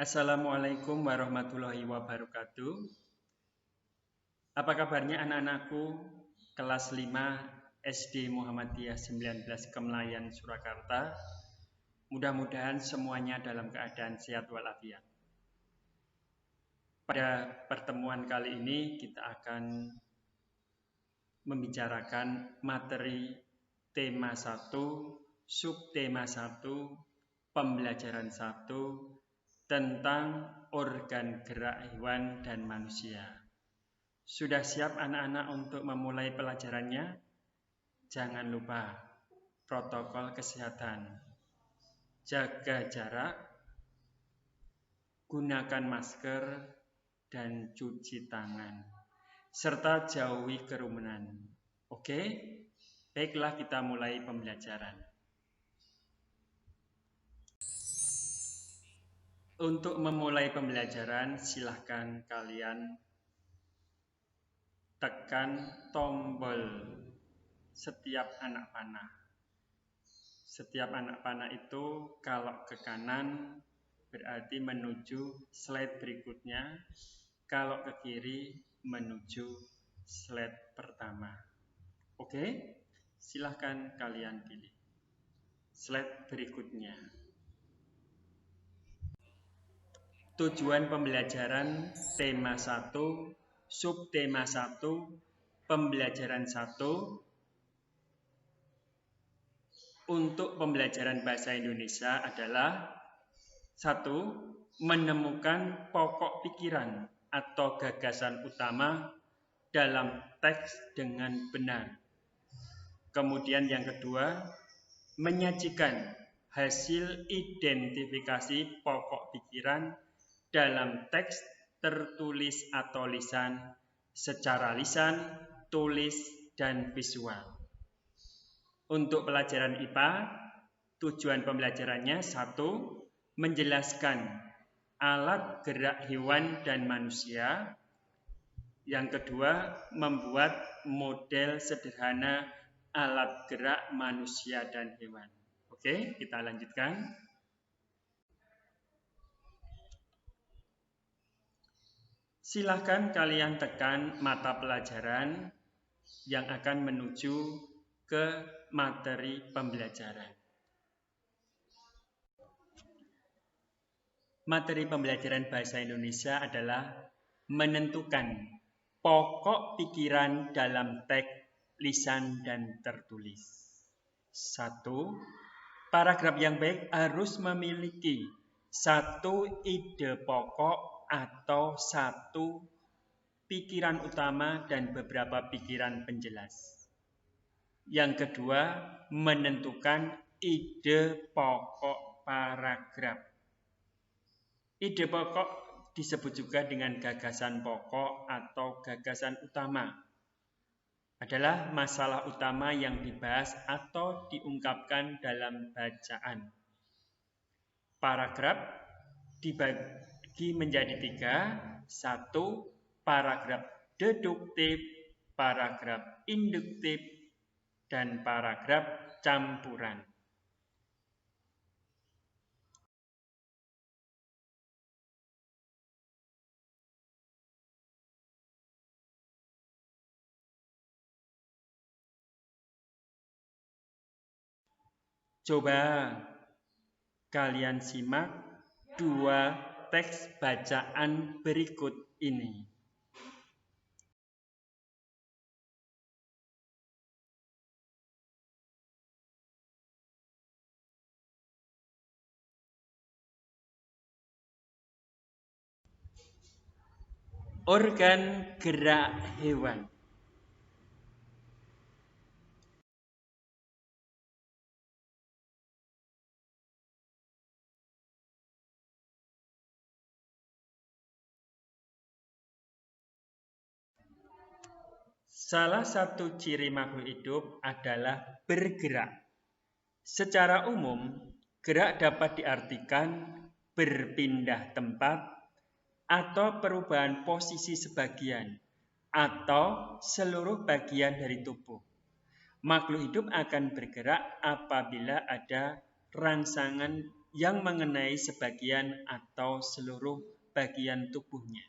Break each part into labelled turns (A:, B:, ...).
A: Assalamualaikum warahmatullahi wabarakatuh. Apa kabarnya anak-anakku kelas 5 SD Muhammadiyah 19 Kemlayan Surakarta? Mudah-mudahan semuanya dalam keadaan sehat walafiat. Pada pertemuan kali ini kita akan membicarakan materi tema 1, subtema 1, pembelajaran 1 tentang organ gerak hewan dan manusia. Sudah siap anak-anak untuk memulai pelajarannya? Jangan lupa protokol kesehatan. Jaga jarak, gunakan masker, dan cuci tangan. Serta jauhi kerumunan. Oke? Baiklah kita mulai pembelajaran. Untuk memulai pembelajaran, silahkan kalian tekan tombol setiap anak panah. Setiap anak panah itu kalau ke kanan berarti menuju slide berikutnya, kalau ke kiri menuju slide pertama. Oke, silahkan kalian pilih slide berikutnya. Tujuan pembelajaran tema 1, subtema 1, pembelajaran 1. Untuk pembelajaran bahasa Indonesia adalah 1. Menemukan pokok pikiran atau gagasan utama dalam teks dengan benar. Kemudian yang kedua, menyajikan hasil identifikasi pokok pikiran dalam teks tertulis atau lisan secara lisan, tulis, dan visual. Untuk pelajaran IPA, tujuan pembelajarannya 1. Menjelaskan alat gerak hewan dan manusia. Yang kedua, membuat model sederhana alat gerak manusia dan hewan. Oke, kita lanjutkan. Silahkan kalian tekan mata pelajaran yang akan menuju ke materi pembelajaran. Materi pembelajaran bahasa Indonesia adalah menentukan pokok pikiran dalam teks lisan dan tertulis. 1. Paragraf yang baik harus memiliki 1 ide pokok atau 1 pikiran utama dan beberapa pikiran penjelas. Yang kedua, menentukan ide pokok paragraf. Ide pokok disebut juga dengan gagasan pokok atau gagasan utama. Adalah masalah utama yang dibahas atau diungkapkan dalam bacaan. Paragraf dibagi menjadi 3. 1. Paragraf deduktif, paragraf induktif, dan paragraf campuran. Coba kalian simak 2 teks bacaan berikut ini. Organ gerak hewan. Salah satu ciri makhluk hidup adalah bergerak. Secara umum, gerak dapat diartikan berpindah tempat atau perubahan posisi sebagian atau seluruh bagian dari tubuh. Makhluk hidup akan bergerak apabila ada rangsangan yang mengenai sebagian atau seluruh bagian tubuhnya.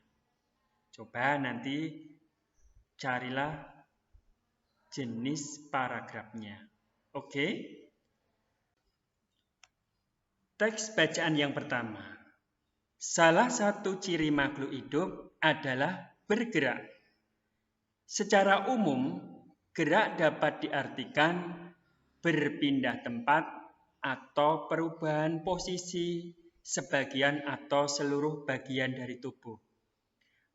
A: Coba nanti carilah jenis paragrafnya. Oke? Teks bacaan yang pertama. Salah satu ciri makhluk hidup adalah bergerak. Secara umum, gerak dapat diartikan berpindah tempat atau perubahan posisi sebagian atau seluruh bagian dari tubuh.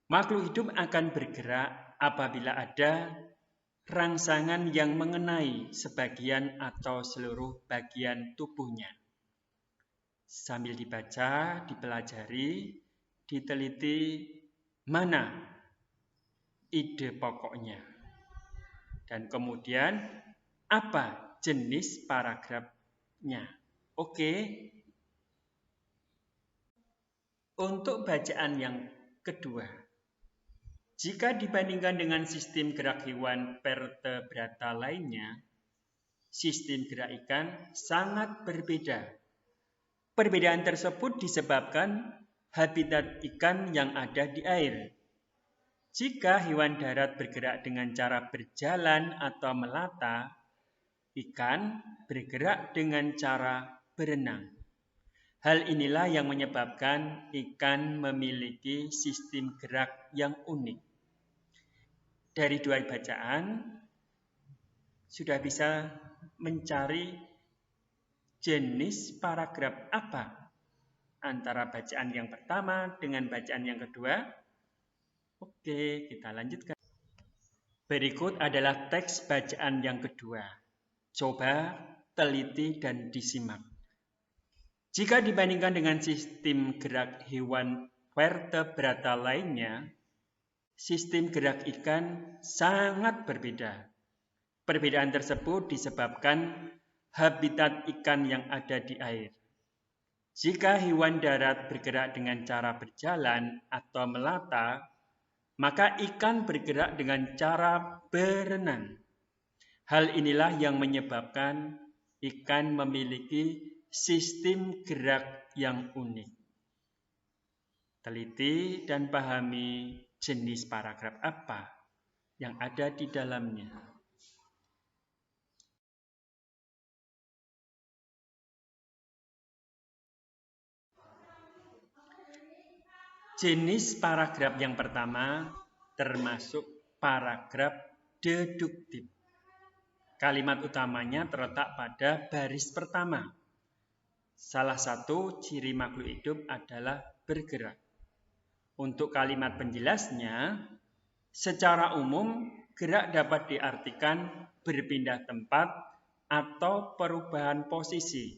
A: Makhluk hidup akan bergerak apabila ada rangsangan yang mengenai sebagian atau seluruh bagian tubuhnya. Sambil dibaca, dipelajari, diteliti mana ide pokoknya. Dan kemudian apa jenis paragrafnya. Oke. Untuk bacaan yang kedua. Jika dibandingkan dengan sistem gerak hewan vertebrata lainnya, sistem gerak ikan sangat berbeda. Perbedaan tersebut disebabkan habitat ikan yang ada di air. Jika hewan darat bergerak dengan cara berjalan atau melata, ikan bergerak dengan cara berenang. Hal inilah yang menyebabkan ikan memiliki sistem gerak yang unik. Dari dua bacaan, sudah bisa mencari jenis paragraf apa antara bacaan yang pertama dengan bacaan yang kedua? Oke, kita lanjutkan. Berikut adalah teks bacaan yang kedua. Coba teliti dan disimak. Jika dibandingkan dengan sistem gerak hewan vertebrata lainnya, sistem gerak ikan sangat berbeda. Perbedaan tersebut disebabkan habitat ikan yang ada di air. Jika hewan darat bergerak dengan cara berjalan atau melata, maka ikan bergerak dengan cara berenang. Hal inilah yang menyebabkan ikan memiliki sistem gerak yang unik. Teliti dan pahami jenis paragraf apa yang ada di dalamnya. Jenis paragraf yang pertama termasuk paragraf deduktif. Kalimat utamanya terletak pada baris pertama. Salah satu ciri makhluk hidup adalah bergerak. Untuk kalimat penjelasnya, secara umum gerak dapat diartikan berpindah tempat atau perubahan posisi.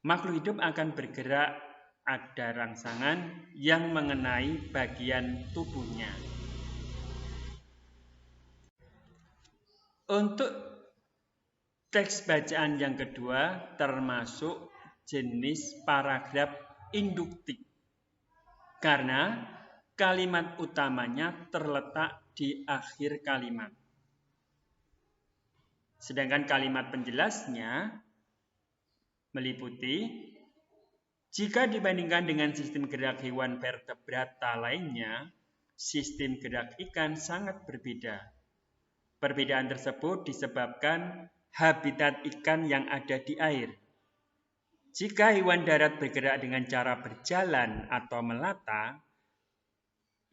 A: Makhluk hidup akan bergerak ada rangsangan yang mengenai bagian tubuhnya. Untuk teks bacaan yang kedua termasuk jenis paragraf induktif. Karena kalimat utamanya terletak di akhir kalimat. Sedangkan kalimat penjelasnya meliputi jika dibandingkan dengan sistem gerak hewan vertebrata lainnya, sistem gerak ikan sangat berbeda. Perbedaan tersebut disebabkan habitat ikan yang ada di air. Jika hewan darat bergerak dengan cara berjalan atau melata,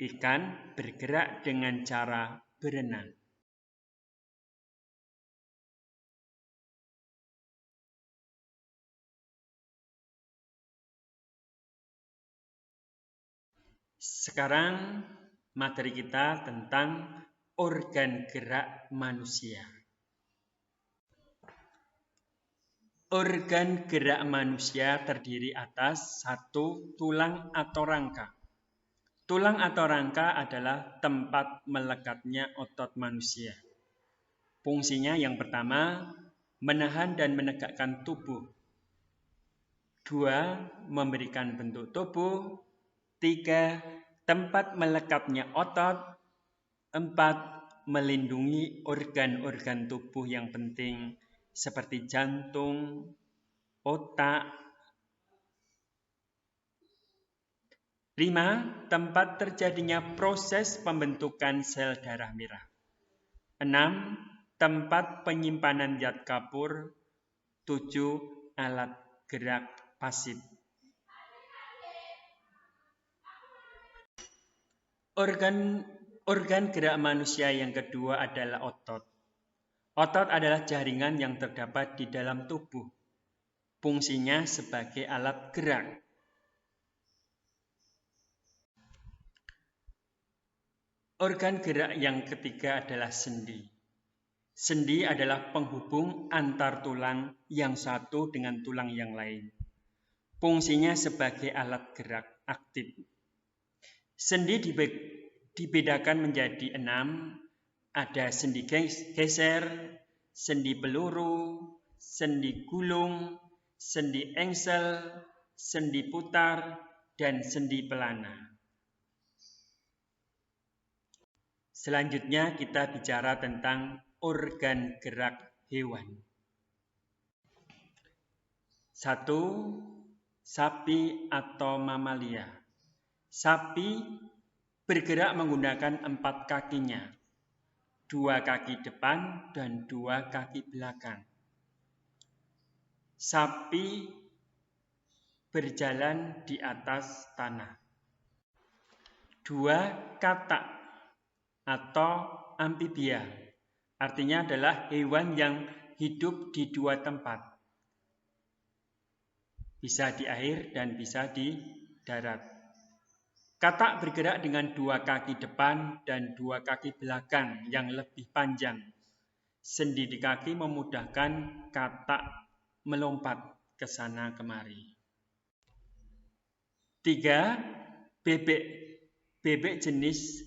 A: ikan bergerak dengan cara berenang. Sekarang materi kita tentang organ gerak manusia. Organ gerak manusia terdiri atas satu tulang atau rangka. Tulang atau rangka adalah tempat melekatnya otot manusia. Fungsinya yang pertama, menahan dan menegakkan tubuh. 2, memberikan bentuk tubuh. 3, tempat melekatnya otot. 4, melindungi organ-organ tubuh yang penting seperti jantung, otak, 5. Tempat terjadinya proses pembentukan sel darah merah. 6. Tempat penyimpanan zat kapur. 7. Alat gerak pasif. Organ gerak manusia yang kedua adalah otot. Otot adalah jaringan yang terdapat di dalam tubuh. Fungsinya sebagai alat gerak. Organ gerak yang ketiga adalah sendi. Sendi adalah penghubung antar tulang yang satu dengan tulang yang lain. Fungsinya sebagai alat gerak aktif. Sendi dibedakan menjadi 6. Ada sendi geser, sendi peluru, sendi gulung, sendi engsel, sendi putar, dan sendi pelana. Selanjutnya kita bicara tentang organ gerak hewan. 1. Sapi atau mamalia. Sapi bergerak menggunakan 4 kakinya, 2 kaki depan dan 2 kaki belakang. Sapi berjalan di atas tanah. 2. Katak atau amfibia, artinya adalah hewan yang hidup di 2 tempat. Bisa di air dan bisa di darat. Katak bergerak dengan 2 kaki depan dan 2 kaki belakang yang lebih panjang. Sendi di kaki memudahkan katak melompat ke sana kemari. 3. Bebek. Bebek jenis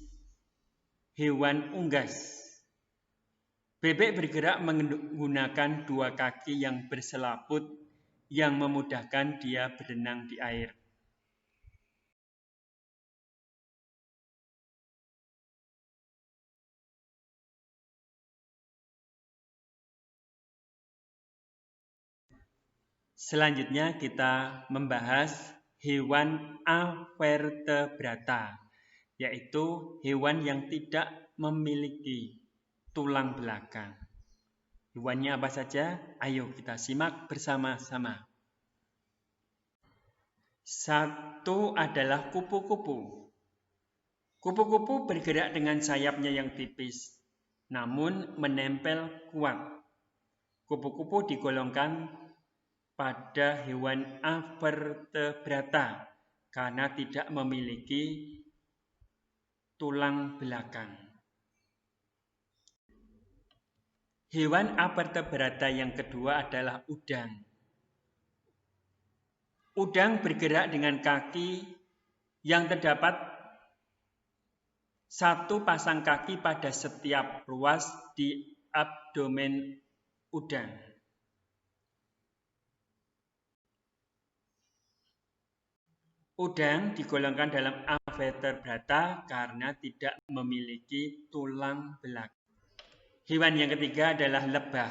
A: hewan unggas. Bebek bergerak menggunakan 2 kaki yang berselaput yang memudahkan dia berenang di air. Selanjutnya kita membahas hewan avertebrata, yaitu hewan yang tidak memiliki tulang belakang. Hewannya apa saja? Ayo kita simak bersama-sama. 1 adalah kupu-kupu. Kupu-kupu bergerak dengan sayapnya yang tipis, namun menempel kuat. Kupu-kupu digolongkan pada hewan avertebrata karena tidak memiliki tulang belakang. Hewan avertebrata yang kedua adalah udang. Udang bergerak dengan kaki yang terdapat 1 pasang kaki pada setiap ruas di abdomen udang. Udang digolongkan dalam avertebrata karena tidak memiliki tulang belakang. Hewan yang ketiga adalah lebah.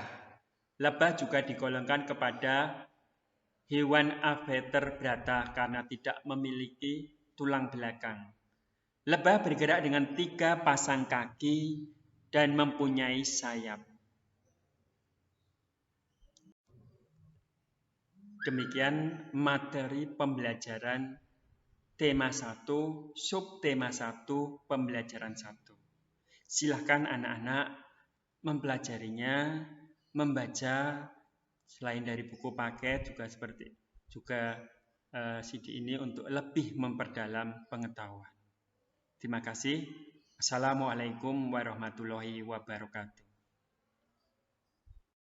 A: Lebah juga digolongkan kepada hewan avertebrata karena tidak memiliki tulang belakang. Lebah bergerak dengan 3 pasang kaki dan mempunyai sayap. Demikian materi pembelajaran tema 1, subtema 1, pembelajaran 1. Silahkan anak-anak mempelajarinya, membaca selain dari buku paket juga CD ini untuk lebih memperdalam pengetahuan. Terima kasih. Assalamualaikum warahmatullahi wabarakatuh.